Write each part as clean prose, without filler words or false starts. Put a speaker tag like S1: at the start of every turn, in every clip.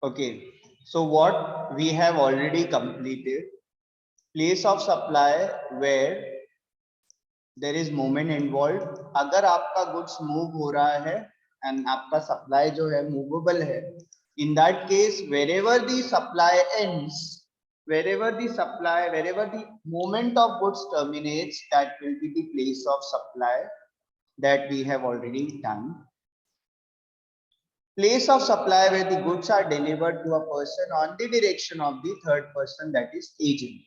S1: Okay, so what we have already completed, place of supply where there is movement involved. अगर आपका goods move हो रहा है and आपका supply जो है movable है, in that case wherever the supply ends, wherever the movement of goods terminates, that will be the place of supply that we have already done. Place of supply where the goods are delivered to a person on the direction of the third person, that is agent.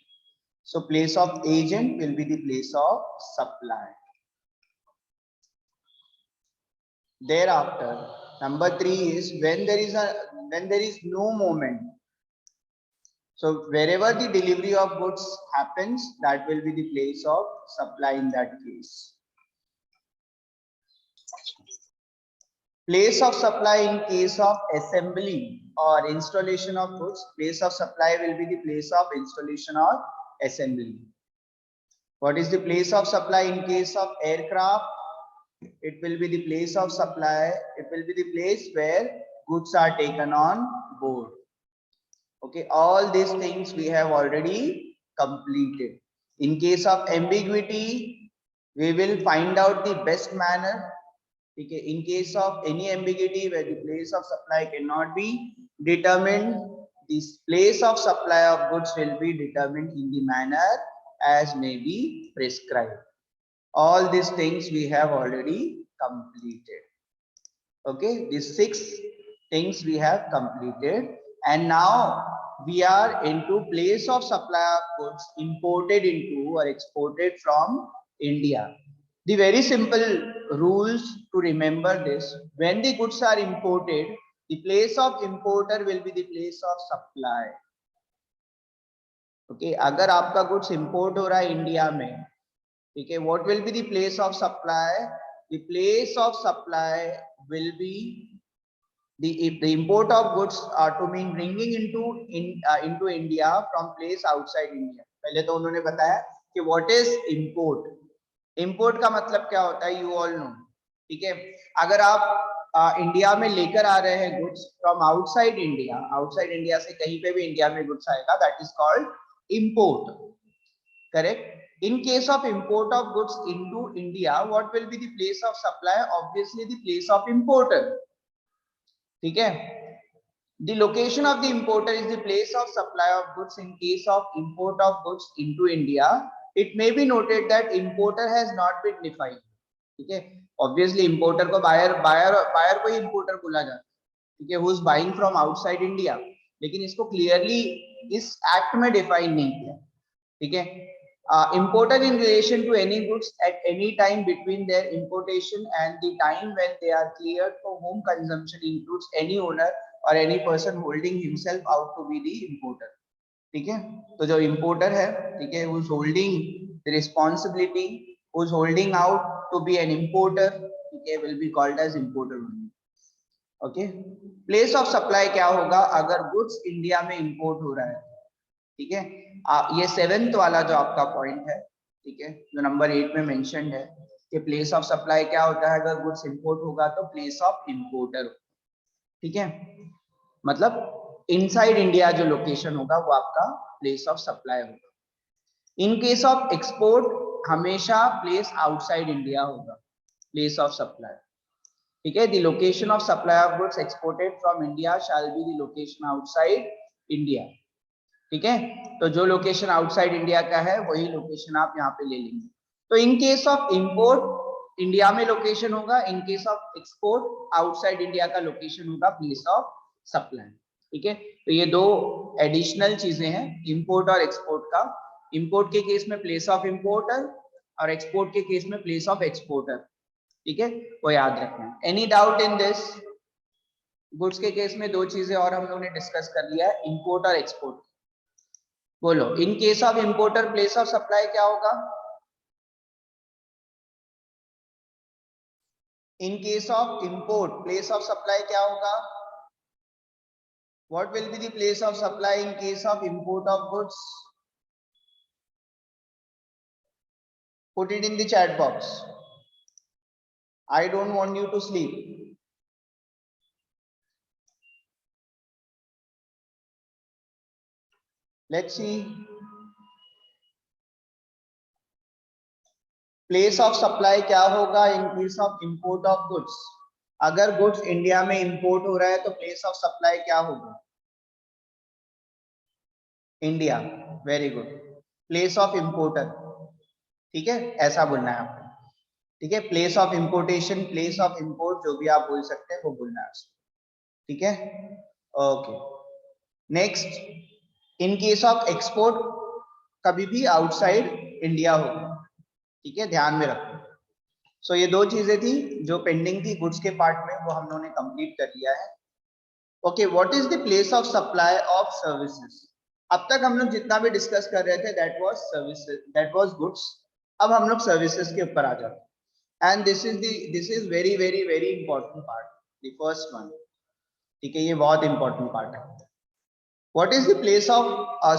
S1: So place of agent will be the place of supply. Thereafter, number 3 is when there is no movement. So wherever the delivery of goods happens, that will be the place of supply in that case. Place of supply in case of assembly or installation of goods. Place of supply will be the place of installation or assembly. What is the place of supply in case of aircraft? It will be the place of supply. It will be the place where goods are taken on board. Okay, all these things we have already completed. In case of ambiguity, we will find out the best manner. Okay, in case of any ambiguity where the place of supply cannot be determined, this place of supply of goods will be determined in the manner as may be prescribed. All these things we have already completed. Okay, these 6 things we have completed, and now we are into place of supply of goods imported into or exported from India. The very simple rules to remember this: when the goods are imported, the place of importer will be the place of supply. Okay, अगर आपका goods import हो रहा है India में, ठीक है, what will be the place of supply? The place of supply will be the import of goods to mean bringing into India from place outside India. पहले तो उन्होंने बताया कि what is import. Import का मतलब क्या होता है, you all know. ठीक है, अगर आप इंडिया में लेकर आ रहे हैं goods from outside India से कहीं पे भी इंडिया में goods आएगा, that is called import. Correct? In case of import of goods into India, what will be the place of supply? Obviously the place of importer. ठीक है, the location of the importer is the place of supply of goods in case of import of goods into India. It may be noted that importer has not been defined. ठीक है, obviously importer को buyer को ही importer बोला जाता है, ठीक है, who is buying from outside India, लेकिन इसको clearly इस act में define नहीं किया. ठीक है, importer in relation to any goods at any time between their importation and the time when they are cleared for home consumption includes any owner or any person holding himself out to be the importer. ठीक है, तो जो importer है, ठीक है, who is holding the responsibility, who is holding out to be an importer, ठीक है, will be called as importer only. Okay, place of supply क्या होगा अगर goods इंडिया में import हो रहा है. ठीक है, ये 7th वाला जो आपका पॉइंट है, ठीक है, जो नंबर 8 में मेंशन्ड है कि प्लेस ऑफ सप्लाई क्या होता है अगर गुड्स इंपोर्ट होगा तो प्लेस ऑफ इंपोर्टर. ठीक है, मतलब इनसाइड इंडिया जो लोकेशन होगा वो आपका प्लेस ऑफ सप्लाई होगा. इन केस ऑफ एक्सपोर्ट हमेशा प्लेस आउटसाइड इंडिया होगा, प्लेस ऑफ सप्लाई. ठीक है, the location of supply of goods exported from India shall be the location outside India. ठीक है, तो जो लोकेशन आउटसाइड इंडिया का है वही लोकेशन आप यहाँ पे ले लेंगे. तो इन केस ऑफ इंपोर्ट इंडिया में लोकेशन होगा, in case of export outside India का लोकेशन होगा प्लेस ऑफ सप्लाई. ठीक है, तो ये दो एडिशनल चीजें हैं इंपोर्ट और एक्सपोर्ट का. इंपोर्ट के केस में प्लेस ऑफ इंपोर्टर और एक्सपोर्ट के केस में प्लेस ऑफ एक्सपोर्टर. ठीक है, वो याद रखना. Any doubt in this? Goods के केस में दो चीजें और हम लोगों ने डिस्कस कर लिया है, इंपोर्ट और एक्सपोर्ट. बोलो, in case of importer place of supply क्या होगा? In case of import place of supply क्या होगा? What will be the place of supply in case of import of goods? Put it in the chat box. I don't want you to sleep. Let's see place of supply क्या होगा in case of import of goods. अगर goods India में import हो रहा है तो place of supply क्या होगा? India. Very good. Place of importer, ठीक है, ऐसा बोलना है आपको। ठीक है, place of importation, place of import, जो भी आप बोल सकते हैं वो बोलना है उसको। ठीक है, okay. Next, in case of export कभी भी आउटसाइड इंडिया होगा। ठीक है, ध्यान में रखो। सो ये दो चीजें थी जो पेंडिंग थी गुड्स के पार्ट में, वो हम लोगों ने कंप्लीट कर लिया है। Okay, what is the place of supply of services? अब तक हम लोग जितना भी डिस्कस कर रहे थे that was services, that was goods. अब हम लोग सर्विसेज के ऊपर आ जाते हैं and this is very very very important part, the first one. ठीक है, ये बहुत इंपॉर्टेंट पार्ट है। What is the place of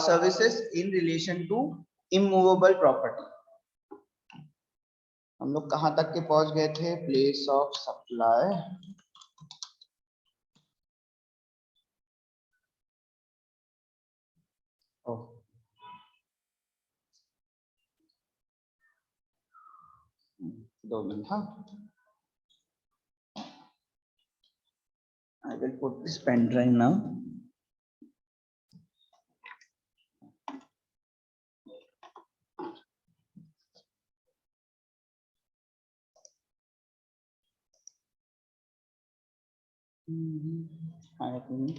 S1: services in relation to immovable property? हम लोग कहां तक के पहुंच गए थे? प्लेस ऑफ सप्लाई दो मिनट, हाँ। I will put this pen drive now. I think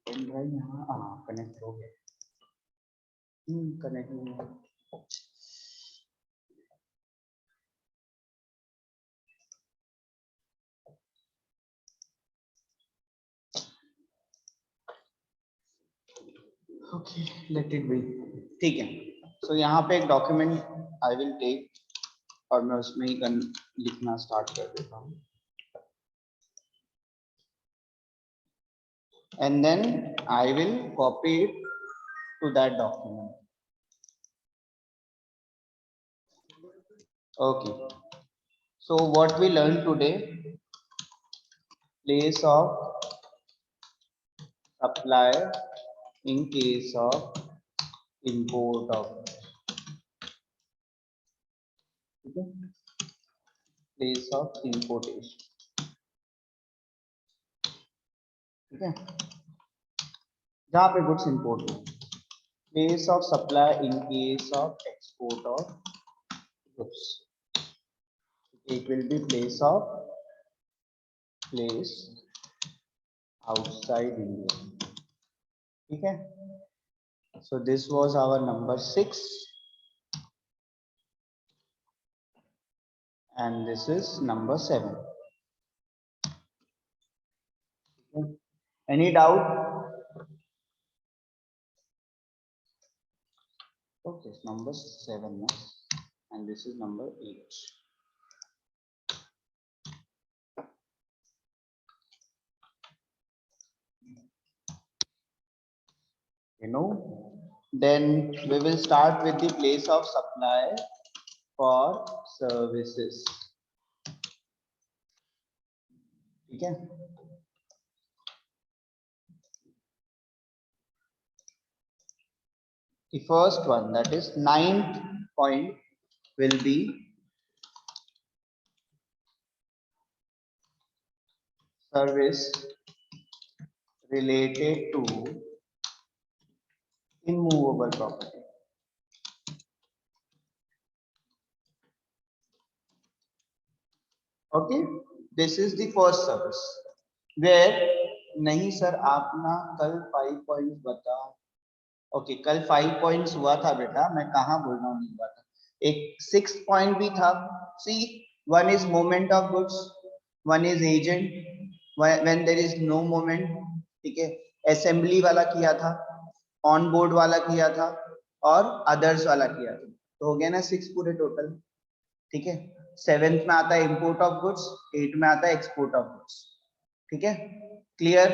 S1: pen drive यहाँ कनेक्ट हो गया। कनेक्ट नहीं हुआ। Okay, let it be. ठीक है, सो यहाँ पे एक डॉक्यूमेंट आई विल टेक और मैं उसमें ही लिखना स्टार्ट कर देता हूँ and then I will copy it to that document. Okay, so what we learned today, place of supply in case of import of, okay, place of importation, ठीक है, जहाँ पे गुड्स इंपोर्ट हो। Place of supply in case of export of goods, it will be place outside India, ठीक है। So this was our number 6 and this is number 7. Any doubt? Okay, number 7 no? And this is number 8. You know, then we will start with the place of supply for services. ठीक है, the first one, that is 9th point, will be service related to immovable property. Okay, this is the first service where नहीं sir आप ना कल 5 points बता। Okay, कल 5 points हुआ था बेटा, मैं कहाँ बोल रहा हूँ नहीं हुआ था। एक 6th पॉइंट भी था। सी, one is movement of goods, one is agent when there is no movement, ठीक है, असेंबली वाला किया था, ऑन बोर्ड वाला किया था और अदर्स वाला किया था, तो हो गया ना 6 पूरे टोटल। ठीक है, 7th में आता है इंपोर्ट ऑफ गुड्स, 8 में आता है एक्सपोर्ट ऑफ गुड्स। ठीक है, क्लियर।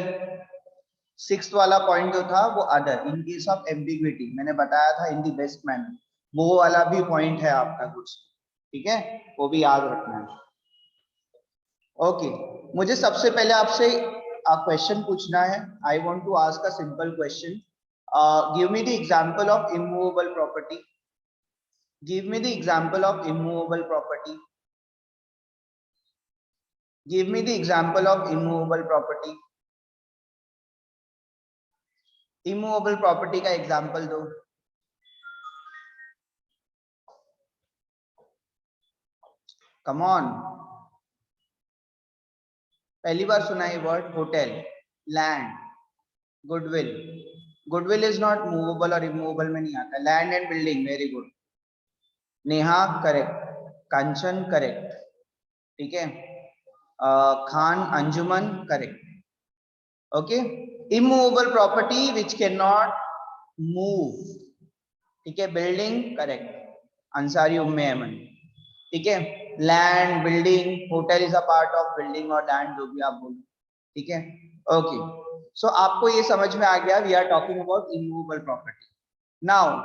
S1: 6th वाला पॉइंट जो था वो other, in case of ambiguity, मैंने बताया था इन दी बेस्ट मैनर, वो वाला भी पॉइंट है आपका गुड्स। ठीक है, वो भी याद रखना है। ओके, मुझे सबसे पहले आपसे क्वेश्चन पूछना है। I want to ask a simple question. Give me the example of immovable property. Give me the example of immovable property. Give me the example of immovable property. Immovable property का example दो। Come on, पहली बार सुना है word hotel, land, goodwill. Goodwill is not movable और immovable में नहीं आता। Land and building, very good. Neha correct, Kanchan correct. ठीक है, Khan Anjuman correct. Okay, immovable property which can not move. ठीक है, बिल्डिंग करेक्ट, अंसारी उम्मे अहमद। ठीक है, land, building, hotel is a part of building और लैंड, जो भी आप बोलो। ठीक है, ओके, सो आपको ये समझ में आ गया, we are talking about immovable property. Now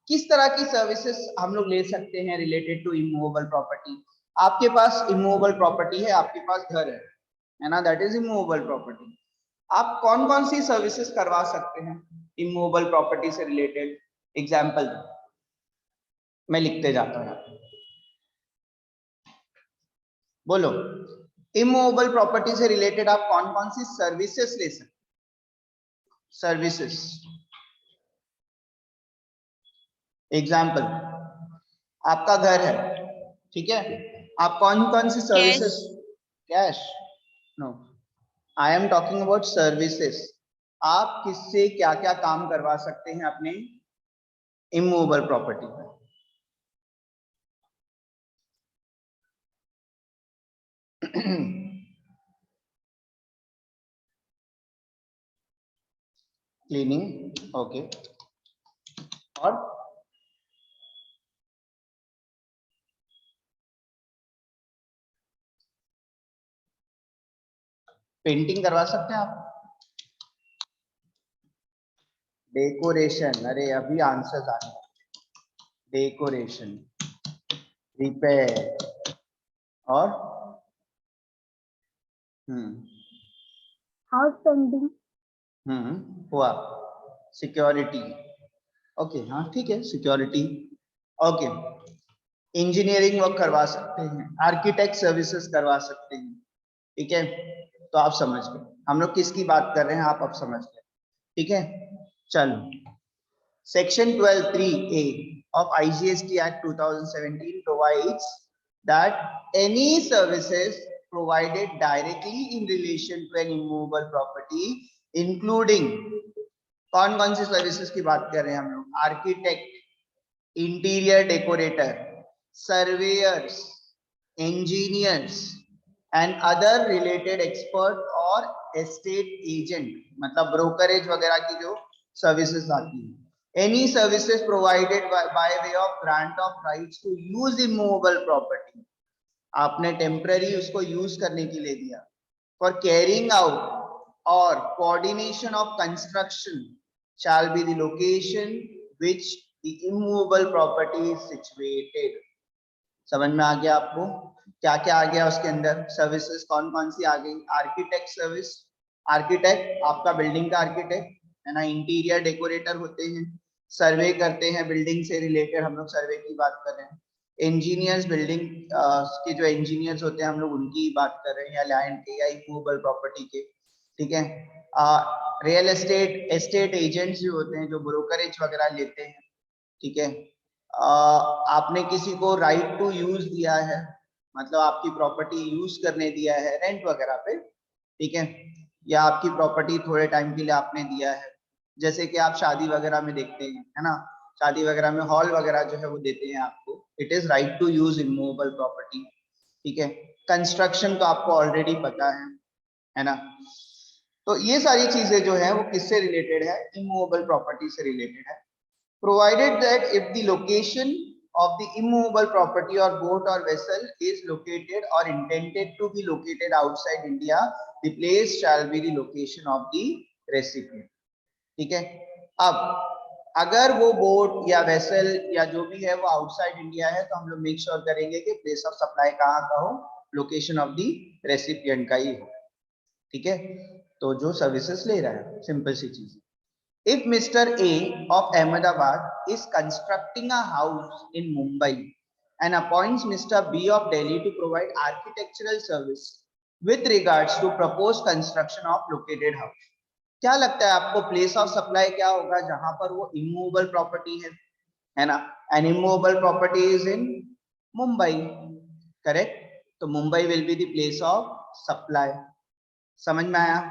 S1: किस तरह की सर्विसेज हम लोग ले सकते हैं रिलेटेड टू इमूवेबल प्रॉपर्टी? आपके पास इमूवेबल प्रॉपर्टी है, आपके पास घर है ना, दैट इज इमूवेबल प्रॉपर्टी। आप कौन कौन सी सर्विसेज करवा सकते हैं इमूवेबल प्रॉपर्टी से रिलेटेड? एग्जाम्पल मैं लिखते जाता हूँ, बोलो। इमूवेबल प्रॉपर्टी से रिलेटेड आप कौन कौन सी सर्विसेज ले सकते? सर्विसेज, एग्जाम्पल, आपका घर है, ठीक है, आप कौन कौन सी services? Cash? No, I am talking about services. आप किससे क्या क्या काम करवा सकते हैं अपने इमूवेबल प्रॉपर्टी पर? क्लीनिंग, ओके, और पेंटिंग करवा सकते हैं आप? डेकोरेशन, अरे अभी आंसर आ गया। डेकोरेशन, रिपेयर, और
S2: हाउस पेंटिंग,
S1: हुआ, सिक्योरिटी, ओके, हाँ ठीक है, सिक्योरिटी, ओके। इंजीनियरिंग वर्क करवा सकते हैं, आर्किटेक्ट सर्विसेज करवा सकते हैं। ठीक है, तो आप समझ गए हम लोग किसकी बात कर रहे हैं, आप अब समझ गए। ठीक है, चलो, section 12(3)(a) of IGST Act 2017 provides that any services provided directly in relation to an immovable property, including, कौन कौन सी सर्विसेज की बात कर रहे हैं हम लोग? Architect, interior decorator, surveyor's, engineers and other related expert और एस्टेट एजेंट, मतलब ब्रोकरेज वगैरह की जो सर्विसेज आती है। Any services provided by way of grant of rights to use immovable property, आपने टेम्पररी उसको यूज करने के लिए दिया, for carrying out or coordination of construction shall be the location which the immovable property is situated. समझ में आ गया आपको क्या क्या आ गया उसके अंदर? सर्विसेज कौन कौन सी आ गई? आर्किटेक्ट सर्विस, आर्किटेक्ट आपका बिल्डिंग का आर्किटेक्ट है ना, इंटीरियर डेकोरेटर होते हैं, सर्वे करते हैं बिल्डिंग से रिलेटेड, हम लोग सर्वे की बात कर रहे हैं। इंजीनियर्स, बिल्डिंग के जो इंजीनियर्स होते हैं हम लोग उनकी बात कर रहे हैं, या लैंड के या इमूवेबल प्रॉपर्टी के। ठीक है, रियल एस्टेट, एस्टेट एजेंट्स जो होते हैं जो ब्रोकरेज वगैरह लेते हैं। ठीक है, आपने किसी को राइट टू यूज दिया है, मतलब आपकी प्रॉपर्टी यूज करने दिया है रेंट वगैरह पे, ठीक है, या आपकी प्रॉपर्टी थोड़े टाइम के लिए आपने दिया है, जैसे कि आप शादी वगैरह में देखते हैं, है ना, शादी वगैरह में हॉल वगैरह जो है वो देते हैं आपको, it is right to use immovable property. ठीक है, कंस्ट्रक्शन तो आपको ऑलरेडी पता है ना। तो ये सारी चीजें जो है वो किससे रिलेटेड है, इमूवेबल प्रॉपर्टी से रिलेटेड है। Provided that if the location of the immovable property or boat or vessel is located or intended to be located outside India, the place shall be the location of the recipient. ठीक है, अब अगर वो boat या vessel या जो भी है वो आउटसाइड इंडिया है तो हम लोग मेक श्योर करेंगे कि प्लेस ऑफ सप्लाई कहाँ का हो, लोकेशन ऑफ द रेसिपिएंट का ही हो। ठीक है, तो जो सर्विसेज ले रहा है, सिंपल सी चीज। If Mr. A of Ahmedabad is constructing a house in Mumbai and appoints Mr. B of Delhi to provide architectural service with regards to proposed construction of located house, क्या लगता है आपको place of supply क्या होगा जहां पर वो immovable property है ना? And immovable property is in Mumbai, correct? तो Mumbai will be the place of supply. समझ में आया?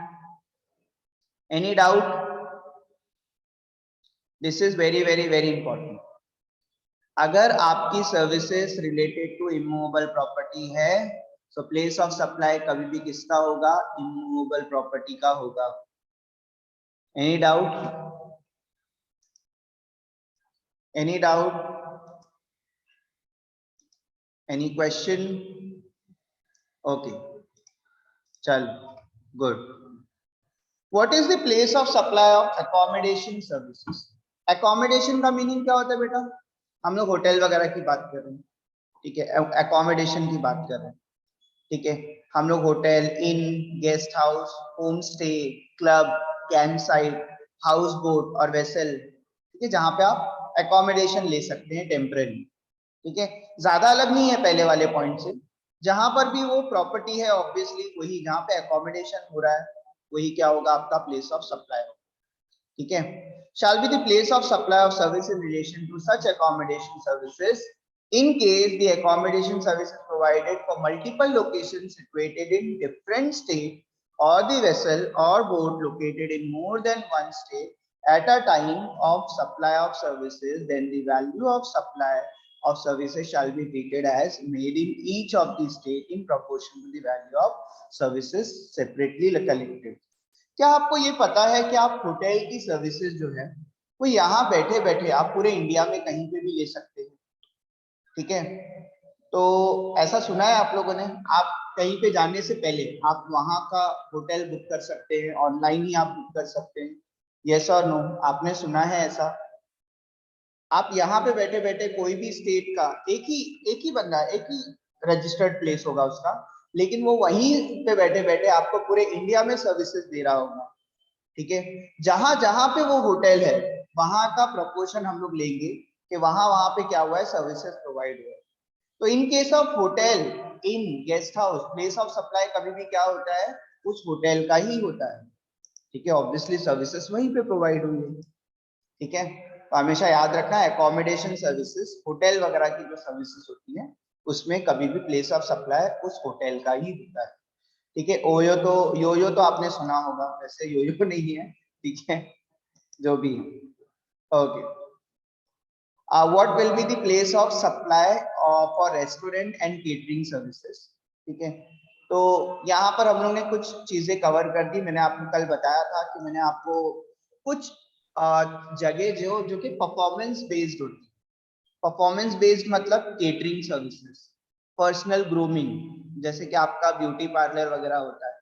S1: Any doubt? This is very very very important. अगर आपकी services related to immovable property है तो प्लेस ऑफ सप्लाई कभी भी किसका होगा? इमूवेबल प्रॉपर्टी का होगा। Any doubt? Any doubt? Any question? Okay, चल, good. What is the place of supply of accommodation services? Accommodation का मीनिंग क्या होता है बेटा? हम लोग होटल वगैरह की बात कर रहे हैं, ठीक है, accommodation की बात कर रहे हैं, ठीक है। हम लोग hotel, inn, guest house, home stay, club, camp site, house boat और वेसल, ठीक है, जहाँ पे आप accommodation ले सकते हैं टेम्पररी, ठीक है। ज्यादा अलग नहीं है पहले वाले पॉइंट से। जहां पर भी वो प्रॉपर्टी है ऑब्वियसली वही जहां पे अकोमोडेशन हो रहा है वही क्या होगा? आपका प्लेस ऑफ सप्लाई होगा, ठीक है। shall be the place of supply of service in relation to such accommodation services in case the accommodation service is provided for multiple locations situated in different state or the vessel or boat located in more than one state at a time of supply of services, then the value of supply of services shall be treated as made in each of the state in proportion to the value of services separately collected. क्या आपको ये पता है कि आप hotel की services जो है वो यहाँ बैठे बैठे आप पूरे इंडिया में कहीं पे भी ले सकते हैं, ठीक है। तो ऐसा सुना है आप लोगों ने? आप कहीं पे जाने से पहले आप वहां का होटल बुक कर सकते हैं, ऑनलाइन ही आप बुक कर सकते हैं, यस और नो? आपने सुना है ऐसा? आप यहाँ पे बैठे बैठे कोई भी स्टेट का एक ही बंदा, एक ही रजिस्टर्ड प्लेस होगा उसका, लेकिन वो वहीं पे बैठे बैठे आपको पूरे इंडिया में सर्विसेज दे रहा होगा, ठीक है। जहां जहां पे वो होटल है वहां का प्रपोर्शन हम लोग लेंगे कि वहां वहां पे क्या हुआ है, सर्विसेज प्रोवाइड हुआ है। तो इन case of hotel, inn, guest house, place of supply कभी भी क्या होता है? उस होटल का ही होता है, ठीक है। ऑब्वियसली सर्विसेज वहीं पे प्रोवाइड हुई है, ठीक है। तो हमेशा याद रखना एकोमोडेशन सर्विसेज, होटल वगैरह की जो सर्विसेज होती है उसमें कभी भी प्लेस ऑफ सप्लाई उस होटल का ही होता है, ठीक है। ओयो तो योयो तो आपने सुना होगा, वैसे योयो नहीं है, ठीक है, जो भी है। Okay, what will be the place of supply for restaurant and catering services, ठीक है। तो यहाँ पर हम लोग ने कुछ चीजें कवर कर दी। मैंने आपको कल बताया था कि मैंने आपको कुछ जगह जो कि परफॉर्मेंस बेस्ड होती है। परफॉर्मेंस बेस्ड मतलब केटरिंग सर्विसेज, पर्सनल ग्रूमिंग जैसे कि आपका ब्यूटी पार्लर वगैरह होता है,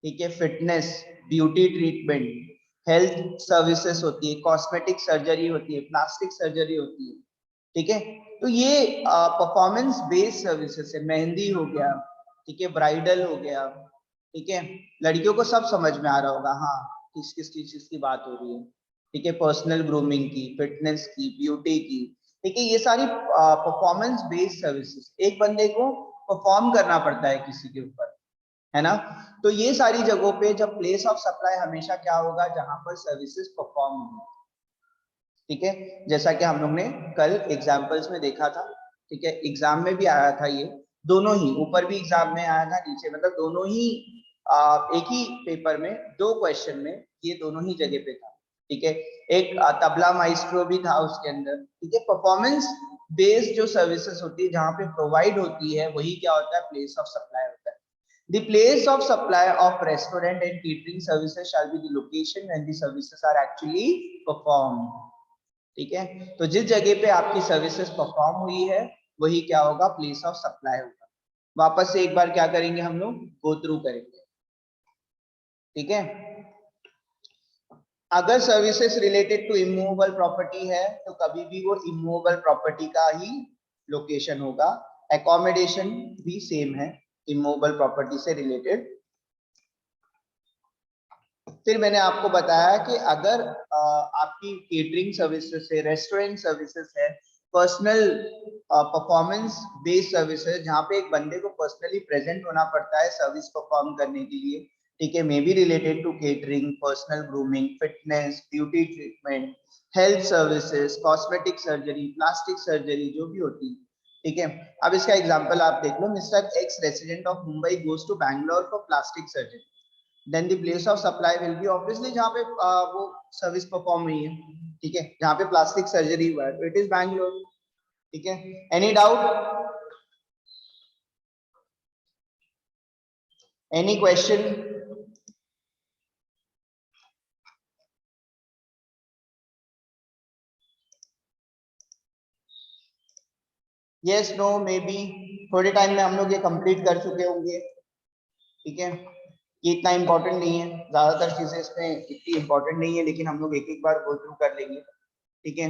S1: ठीक है, fitness, beauty treatment, health services होती है, कॉस्मेटिक सर्जरी होती है, प्लास्टिक सर्जरी होती है, ठीक है। तो ये परफॉर्मेंस बेस्ड सर्विसेज है। मेहंदी हो गया, ठीक है, ब्राइडल हो गया, ठीक है। लड़कियों को सब समझ में आ रहा होगा, हाँ, किस किस चीज की बात हो रही है, ठीक है। पर्सनल ग्रूमिंग की, फिटनेस की, ब्यूटी की, ठीक है। ये सारी परफॉर्मेंस बेस्ड सर्विसेज, एक बंदे को परफॉर्म करना पड़ता है किसी के ऊपर, है ना। तो ये सारी जगहों पे जब प्लेस ऑफ सप्लाई हमेशा क्या होगा? जहां पर सर्विसेज परफॉर्म होंगी, ठीक है। जैसा कि हम लोग ने कल एग्जांपल्स में देखा था, ठीक है। एग्जाम में भी आया था ये, दोनों ही, ऊपर भी एग्जाम में आया था, नीचे, मतलब दोनों ही एक ही पेपर में 2 क्वेश्चन में ये दोनों ही जगह पे था, ठीक है। एक तबला माइस्ट्रो भी था उसके अंदर, ठीक है। परफॉर्मेंस बेस्ड जो सर्विसेज होती है जहाँ पे प्रोवाइड होती है वही क्या होता है? प्लेस ऑफ सप्लाई होता है। The place of supply of restaurant and catering services shall be the location when the services are actually performed. ठीक है, तो जिस जगह पे आपकी सर्विसेज परफॉर्म हुई है वही क्या होगा, प्लेस ऑफ सप्लाई होगा। वापस से एक बार क्या करेंगे हम लोग, गो थ्रू करेंगे। ठीक है, अगर services related to immovable property है तो कभी भी वो इमूवेबल प्रॉपर्टी का ही लोकेशन होगा। एकोमोडेशन भी सेम है इमूवेबल प्रॉपर्टी से रिलेटेड। फिर मैंने आपको बताया कि अगर आपकी केटरिंग सर्विसेज है, रेस्टोरेंट सर्विसेज है, पर्सनल परफॉर्मेंस बेस्ड सर्विसेज जहाँ पे एक बंदे को पर्सनली प्रेजेंट होना पड़ता है सर्विस परफॉर्म करने के लिए, ठीक है, maybe related to catering, personal grooming, fitness, beauty treatment, health services, cosmetic surgery, plastic surgery जो भी होती है। ठीक है, अब इसका एग्जांपल आप देख लो, Mister X resident of Mumbai goes to Bangalore for plastic surgery, then the place of supply will be obviously जहाँ पे वो सर्विस परफॉर्म हुई है, ठीक है, जहाँ पे प्लास्टिक सर्जरी हुआ है, इट इज बैंगलोर। ठीक है, any doubt, any question? Yes, no, maybe, थोड़े टाइम में हम लोग ये कंप्लीट कर चुके होंगे। ठीक है, ये इतना इंपॉर्टेंट नहीं है, ज्यादातर चीजें इसमें इतनी इंपॉर्टेंट नहीं है, लेकिन हम लोग एक एक बार गो थ्रू कर लेंगे। ठीक है,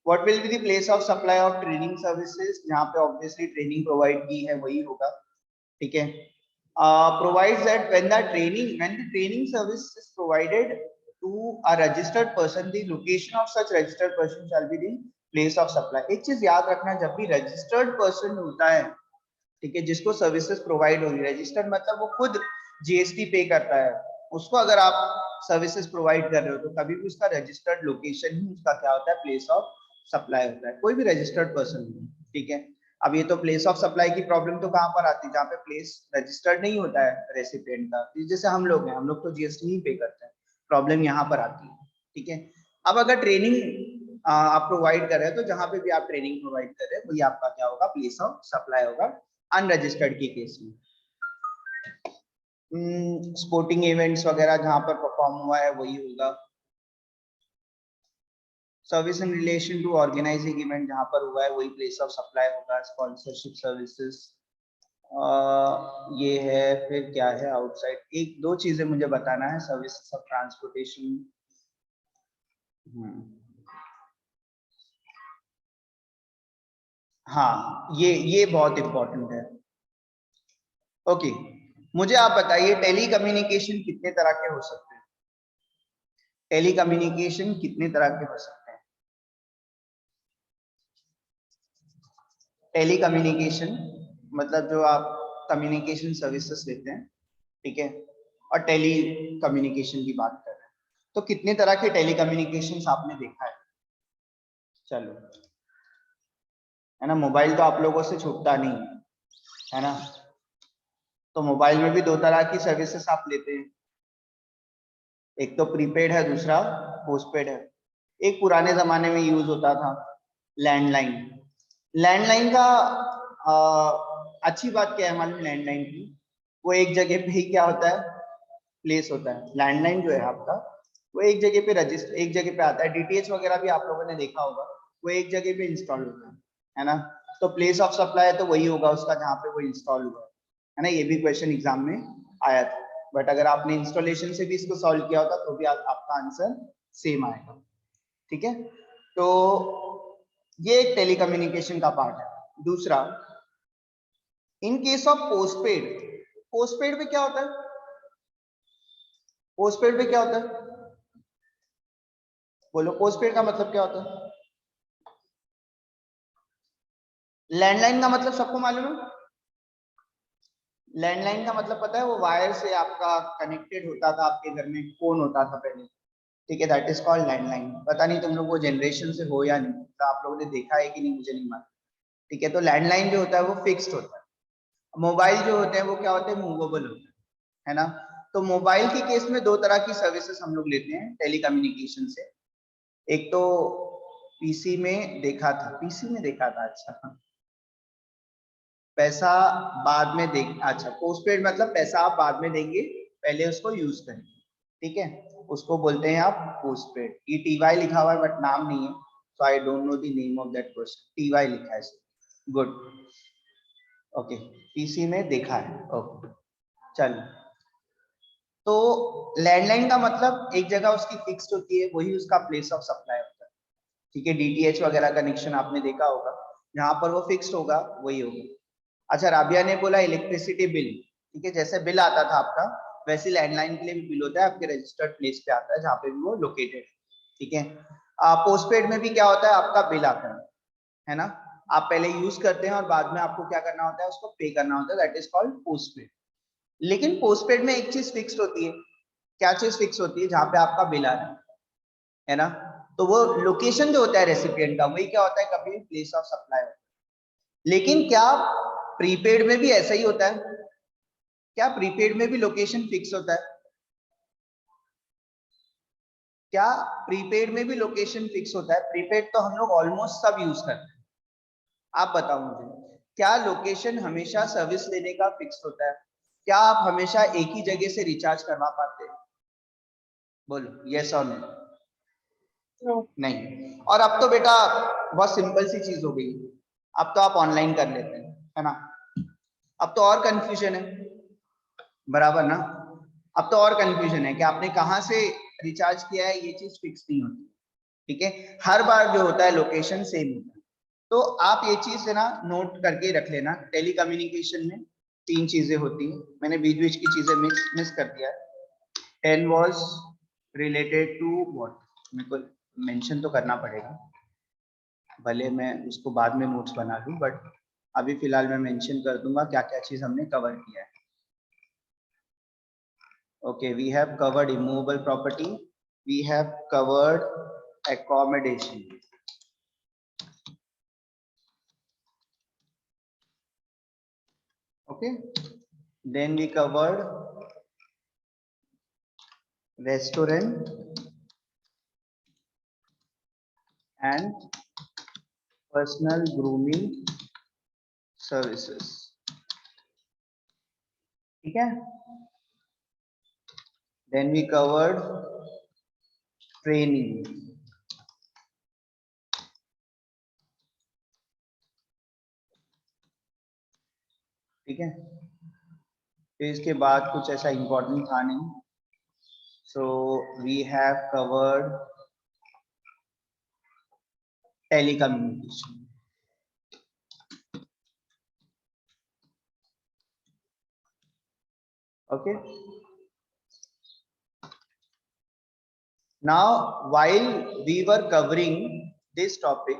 S1: what will be the place of supply of training services, जहाँ पे ऑब्वियसली ट्रेनिंग प्रोवाइड की है वही होगा। ठीक है, provides that when the training service is provided to a registered person, the location of such registered person shall be the place of supply। एक चीज याद रखना, जब भी रजिस्टर्ड पर्सन होता है, ठीक है, जिसको सर्विसेज प्रोवाइड होगी, रजिस्टर्ड मतलब वो खुद जीएसटी पे करता है, उसको अगर आप सर्विसेज प्रोवाइड कर रहे हो तो कभी भी उसका रजिस्टर्ड लोकेशन ही उसका क्या होता है, प्लेस ऑफ सप्लाई होता है, कोई भी रजिस्टर्ड पर्सन। ठीक है, अब ये तो प्लेस ऑफ सप्लाई की प्रॉब्लम तो कहाँ पर आती है, जहाँ पे प्लेस रजिस्टर्ड नहीं होता है रेसिपिएंट का, जैसे हम लोग हैं, हम लोग तो जीएसटी ही पे करते हैं, प्रॉब्लम यहाँ पर आती है। ठीक है, अब अगर ट्रेनिंग आप प्रोवाइड कर रहे हैं तो जहाँ पे भी आप ट्रेनिंग प्रोवाइड कर रहे हैं वही आपका क्या होगा, प्लेस ऑफ सप्लाई होगा अनरजिस्टर्ड के केस में। स्पोर्टिंग इवेंट्स वगैरह जहाँ पर परफॉर्म हुआ है वही होगा। Service in relation to organising event जहाँ पर हुआ है वही प्लेस ऑफ सप्लाई होगा। स्पॉन्सरशिप सर्विसेज ये है। फिर क्या है आउटसाइड, एक दो चीजें मुझे बताना है, सर्विसेज ऑफ ट्रांसपोर्टेशन। हाँ, ये बहुत इंपॉर्टेंट है। ओके, मुझे आप बताइए टेली कम्युनिकेशन कितने तरह के हो सकते हैं? टेली कम्युनिकेशन कितने तरह के हो सकते हैं? टेली कम्युनिकेशन मतलब जो आप कम्युनिकेशन सर्विसेज लेते हैं, ठीक है, और टेली कम्युनिकेशन की बात कर रहे हैं, तो कितने तरह के टेली कम्युनिकेशन आपने देखा है? चलो, है ना, मोबाइल तो आप लोगों से छूटता नहीं है ना, तो मोबाइल में भी दो तरह की सर्विसेज आप लेते हैं, एक तो प्रीपेड है, दूसरा पोस्टपेड है। एक पुराने जमाने में यूज होता था लैंडलाइन। लैंडलाइन का अच्छी बात क्या है मालूम, लैंडलाइन की वो एक जगह पे ही क्या होता है, प्लेस होता है। लैंडलाइन जो है आपका वो एक जगह पे रजिस्टर, एक जगह पे आता है। डीटीएच वगैरह भी आप लोगों ने देखा होगा, वो एक जगह पे इंस्टॉल होता है ना, तो प्लेस ऑफ सप्लाई तो वही होगा उसका जहाँ पे वो इंस्टॉल हुआ है ना। ये भी क्वेश्चन एग्जाम में आया था, बट अगर आपने इंस्टॉलेशन से भी इसको सॉल्व किया होता तो भी आपका आंसर सेम आएगा। ठीक है, तो ये एक टेलीकम्युनिकेशन का पार्ट है। दूसरा, इन केस ऑफ पोस्टपेड, पोस्टपेड पे क्या होता है? पोस्टपेड पे क्या होता है, बोलो, पोस्टपेड का मतलब क्या होता है? लैंडलाइन का मतलब सबको मालूम है? लैंडलाइन का मतलब पता है, वो वायर से आपका कनेक्टेड होता था, आपके घर में फोन होता था पहले, ठीक है, दैट इज कॉल्ड लैंडलाइन। पता नहीं तुम लोग वो जनरेशन से हो या नहीं, तो आप लोगों ने देखा है कि नहीं मुझे नहीं मालूम। ठीक है, तो लैंडलाइन जो होता है वो फिक्स्ड होता है। मोबाइल जो होते हैं वो क्या होते हैं, मूवेबल होते हैं, है ना। तो मोबाइल के केस में दो तरह की सर्विसेज हम लोग लेते हैं टेलीकम्युनिकेशन से। एक तो पीसी में देखा था, पीसी में देखा था, अच्छा, पैसा बाद में देंगे, अच्छा पोस्टपेड मतलब पैसा आप बाद में देंगे, पहले उसको यूज करें, ठीक है, उसको बोलते हैं आप पोस्टपेड। ये टीवाई लिखा हुआ है बट नाम नहीं है, so I don't know the name of that person, TY लिखा है, गुड, ओके, पीसी में देखा है, ओके चल। तो लैंडलाइन का मतलब एक जगह उसकी फिक्स्ड होती है, वही उसका प्लेस ऑफ सप्लाई होता है, ठीक है, डीटीएच वगैरह कनेक्शन आपने देखा होगा, जहां पर वो फिक्स्ड होगा वही होगा। अच्छा, राबिया ने बोला इलेक्ट्रिसिटी बिल, ठीक है, जैसे बिल आता था आपका वैसे लैंडलाइन के लिए भी बिल होता है, आपके रजिस्टर्ड प्लेस पे आता है जहाँ पे भी वो लोकेटेड, ठीक है। पोस्टपेड में भी क्या होता है, आपका बिल आता है ना, आप पहले यूज करते हैं और बाद में आपको क्या करना होता है, उसको पे करना होता है, दैट इज कॉल्ड पोस्टपेड। लेकिन पोस्टपेड में एक चीज फिक्स्ड होती है, क्या चीज फिक्स होती है, जहाँ पे आपका बिल आ रहा है ना, तो वो लोकेशन जो होता है रेसिपिएंट का, वही क्या होता है, कभी प्लेस ऑफ सप्लाई होता है। लेकिन क्या प्रीपेड में भी ऐसा ही होता है, क्या प्रीपेड में भी लोकेशन फिक्स होता है, क्या प्रीपेड में भी लोकेशन फिक्स होता है? प्रीपेड तो हम लोग ऑलमोस्ट सब यूज करते हैं, आप बताओ मुझे, क्या लोकेशन हमेशा सर्विस लेने का फिक्स होता है? क्या आप हमेशा एक ही जगह से रिचार्ज करवा पाते हैं? बोलो यस और नो। नहीं। और अब तो बेटा बहुत सिंपल सी चीज हो गई, अब तो आप ऑनलाइन कर लेते हैं, है ना, अब तो और कंफ्यूजन है, बराबर ना, अब तो और कंफ्यूजन है कि आपने कहाँ से रिचार्ज किया है, ये चीज फिक्स नहीं होती, ठीक है, हर बार जो होता है लोकेशन सेम होता है। तो आप ये चीज है ना नोट करके रख लेना, टेली कम्युनिकेशन में तीन चीजें होती है, मैंने बीच बीच की चीजें मिस कर दिया है। 10 was related to what, मेरे को मेंशन तो करना पड़ेगा, भले मैं उसको बाद में नोट्स बना लूं, बट अभी फिलहाल मैं मेंशन कर दूंगा क्या क्या चीज हमने कवर किया है। Okay, we have covered immovable property, we have covered accommodation, okay, then we covered restaurant and personal grooming services, ठीक है, then we covered training, ठीक है, फिर इसके बाद कुछ ऐसा इंपॉर्टेंट था नहीं, so we have covered telecommunication, okay. Now while we were covering this topic,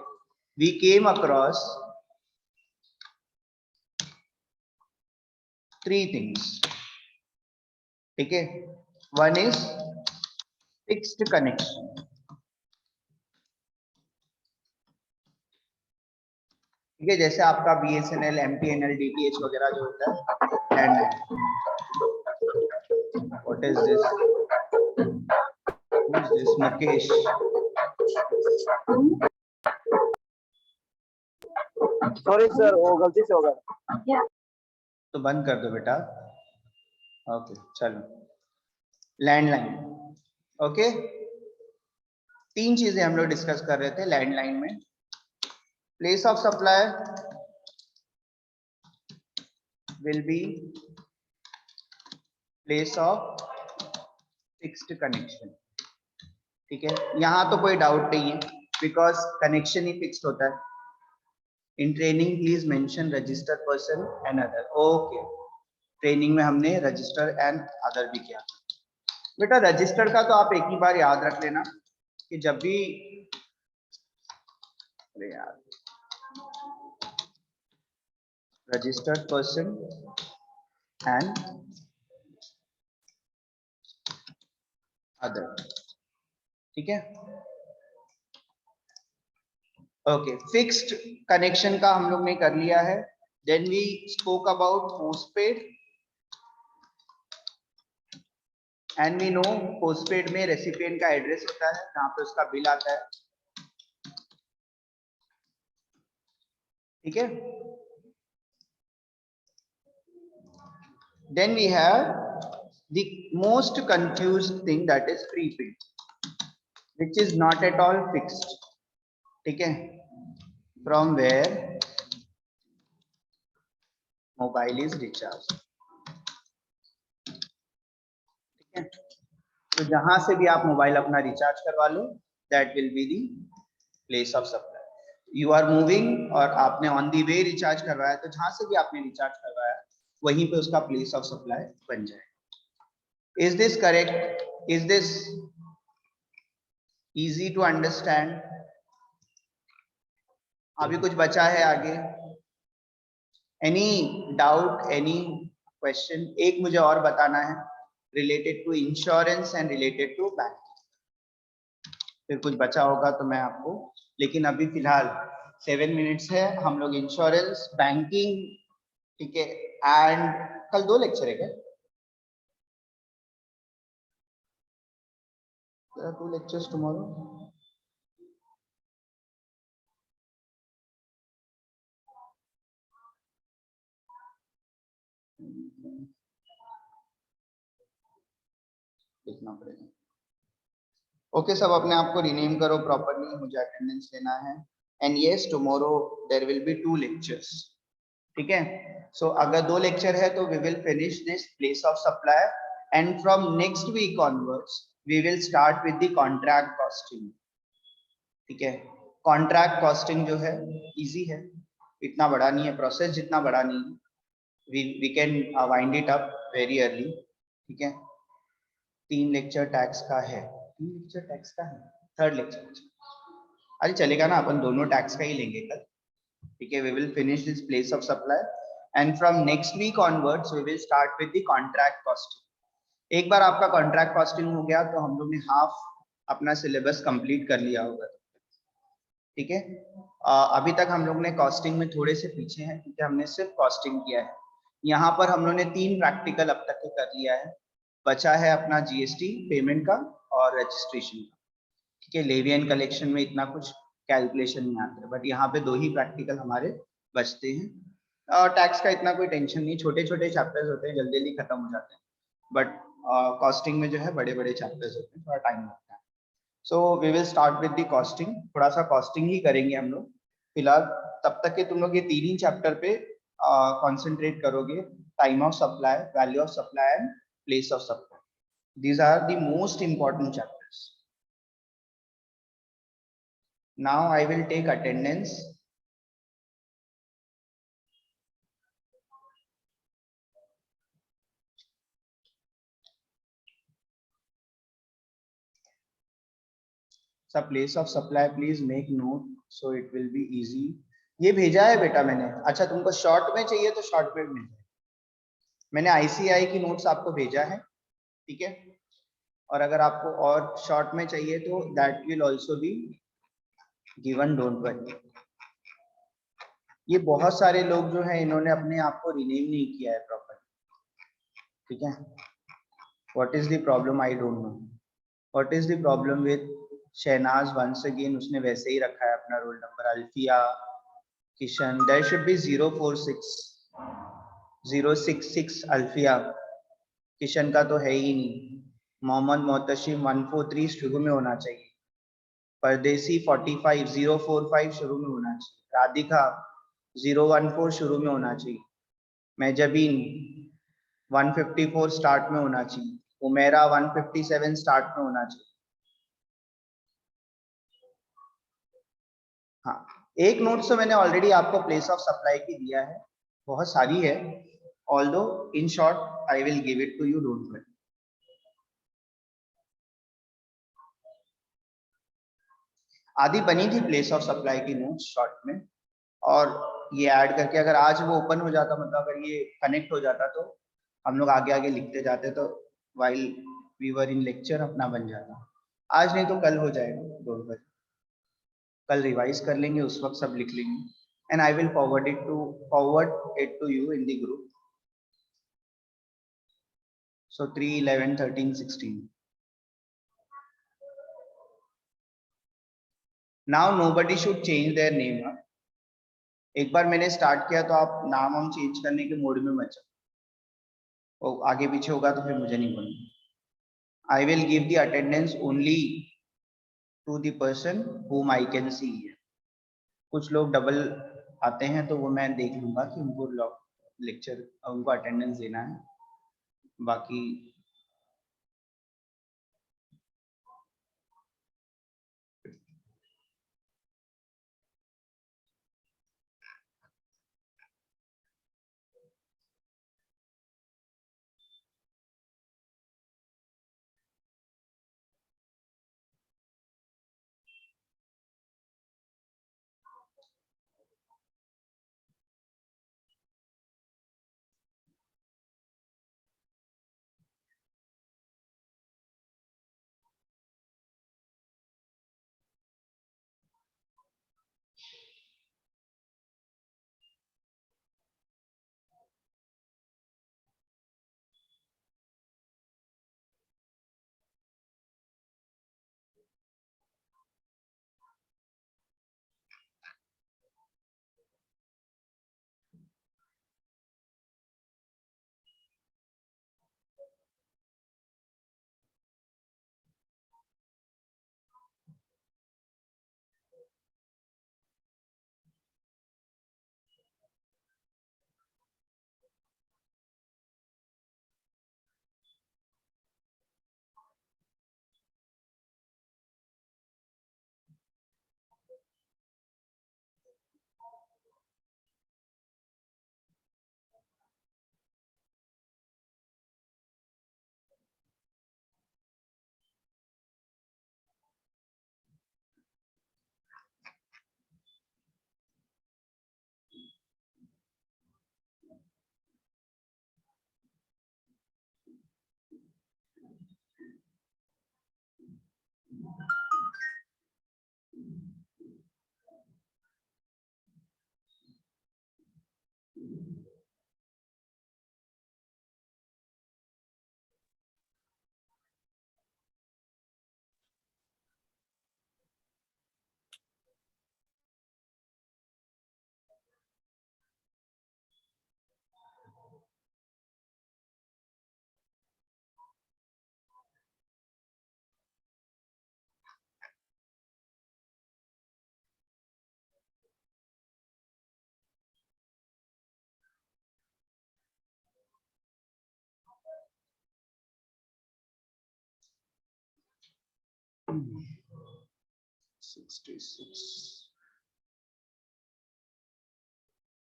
S1: we came across three things, ठीक है, one is fixed connection, ठीक है, जैसे आपका BSNL, MTNL, DTH वगैरह जो होता है landline, what is this, Mukesh,
S2: sorry sir, वो गलती से हो गया।
S1: तो बंद कर दो बेटा, ओके चलो, लैंडलाइन, ओके, तीन चीजें हम लोग डिस्कस कर रहे थे लैंडलाइन में, place of supply will B place of fixed connection, ठीक है, यहां तो कोई डाउट नहीं है बिकॉज कनेक्शन ही फिक्स्ड होता है। In training please mention registered person and other, okay, training में हमने रजिस्टर एंड अदर भी किया, बेटा रजिस्टर का तो आप एक ही बार याद रख लेना कि जब भी, अरे यार, रजिस्टर्ड पर्सन एंड अदर, ठीक है, ओके, फिक्स्ड कनेक्शन का हम लोग ने कर लिया है, then we spoke about postpaid, and we know postpaid में रेसिपिएंट का एड्रेस होता है जहां पे उसका बिल आता है, ठीक है, Then we have the most confused thing, that is prepaid, which is not at all fixed. ठीक है? From where mobile is recharged. ठीक है? तो जहां से भी आप मोबाइल अपना रिचार्ज करवा लो, that will be the place of supply. You are moving और आपने on the way रिचार्ज करवाया, तो जहां से भी आपने रिचार्ज करवाया वहीं पे उसका place of supply बन जाए. Is this correct? Is this easy to understand? अभी कुछ बचा है आगे? Any doubt, any question? एक मुझे और बताना है related to insurance and related to bank. फिर कुछ बचा होगा तो मैं आपको, लेकिन अभी फिलहाल 7 मिनट्स है, हम लोग इंश्योरेंस, बैंकिंग, ठीक है, एंड कल 2 लेक्चर है क्या? 2 lectures tomorrow. देखना पड़ेगा. ओके, सब अपने आप को रिनेम करो प्रॉपरली, मुझे अटेंडेंस लेना है. And yes, tomorrow there will be 2 lectures. ठीक है? सो अगर 2 लेक्चर है तो we will finish this place of supply, and from next week onwards we will start with the contract costing. ठीक है? कॉन्ट्रैक्ट कॉस्टिंग जो है इजी है, इतना बड़ा नहीं है, प्रोसेस जितना बड़ा नहीं है. we can wind it up very early. ठीक है? 3 लेक्चर टैक्स का है, 3 लेक्चर टैक्स का है, 3rd लेक्चर. अरे चलेगा ना, अपन दोनों टैक्स का ही लेंगे कल. ठीक है? We will finish this place of supply and from next week onwards we will start with the contract costing. एक बार आपका कॉन्ट्रैक्ट कॉस्टिंग हो गया तो हम लोग ने हाफ अपना सिलेबस कंप्लीट कर लिया होगा. ठीक है? अभी तक हम लोग ने कॉस्टिंग में थोड़े से पीछे हैं क्योंकि हमने सिर्फ कॉस्टिंग किया है. यहाँ पर हम लोग ने 3 प्रैक्टिकल अब तक कर लिया है. बचा है अपना जीएसटी पेमेंट का और रजिस्ट्रेशन का. ठीक है? लेवी एंड कलेक्शन में इतना कुछ कैलकुलेशन नहीं आता है, बट यहाँ पे 2 ही प्रैक्टिकल हमारे बचते हैं. और टैक्स का इतना कोई टेंशन नहीं, छोटे छोटे चैप्टर्स होते हैं, जल्दी जल्दी खत्म हो जाते हैं. बट कॉस्टिंग में जो है बड़े बड़े चैप्टर्स होते हैं, थोड़ा टाइम लगता है. So we will start with the costing. थोड़ा सा कॉस्टिंग ही करेंगे हम लोग फिलहाल. तब तक के तुम लोग ये 3 ही चैप्टर पे कंसंट्रेट करोगे. Time of supply, value of supply and place of supply. These are the most important chapters. Now I will take attendance. So place of supply, please make note so it will be easy. ये भेजा है बेटा मैंने. अच्छा, तुमको short में चाहिए तो शॉर्ट में मिल जाए. मैंने आईसीआई की नोट्स आपको भेजा है. ठीक है? और अगर आपको और शॉर्ट में चाहिए तो that will also be given, don't worry. ये बहुत सारे लोग जो हैं इन्होंने अपने आप को रिनेम नहीं किया है प्रॉपर. ठीक है? What is the problem? I don't know. What is the problem with Shehnaz? Once again उसने वैसे ही रखा है अपना roll number. Alfiya, Kishan, there should be 046 066. Alfiya, Kishan का तो है ही नहीं. मोहम्मद मोहतशिम 143 शुरू में होना चाहिए. परदेसी 45 045 शुरू में होना चाहिए. राधिका 014 शुरू में होना चाहिए. मेजबीन 154 स्टार्ट में होना चाहिए. उमेरा 157 स्टार्ट में होना चाहिए. हाँ, एक नोट तो मैंने ऑलरेडी आपको प्लेस ऑफ सप्लाई की दिया है, बहुत सारी है. Although in short I will give it to you, don't worry. आदि बनी थी प्लेस ऑफ सप्लाई की नोट्स शॉर्ट में, और ये ऐड करके अगर आज वो ओपन हो जाता, मतलब अगर ये कनेक्ट हो जाता तो हम लोग आगे आगे लिखते जाते, तो while we were in lecture अपना बन जाता. आज नहीं तो कल हो जाएगा, डोंट वरी. कल रिवाइज कर लेंगे, उस वक्त सब लिख लेंगे. And I will forward it to you in the group. So 3, 11, 13, 16. Now nobody should change their name. एक बार मैंने स्टार्ट किया तो आप नाम हम चेंज करने के मोड में मत जाओ. और आगे पीछे होगा तो फिर मुझे नहीं बोलना। I will give the attendance only to the person whom I can see। कुछ लोग डबल आते हैं तो वो मैं देख लूंगा कि उनको लेक्चर उनको अटेंडेंस देना है, बाकी Hmm. 66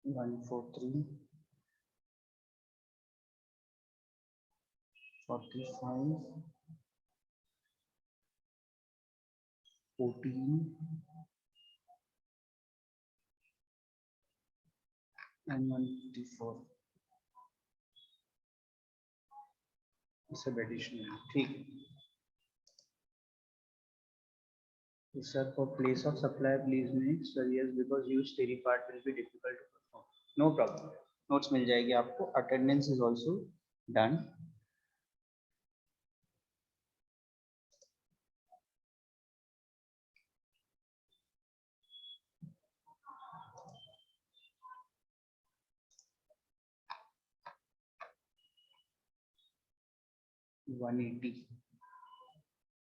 S1: 143 45 14 and 154 सब एडिशनल है, ठीक। Sir, for place of supply, please make sir yes because use theory part will be difficult to perform. No problem. Notes मिल जाएगी आपको. Attendance is also done. $180.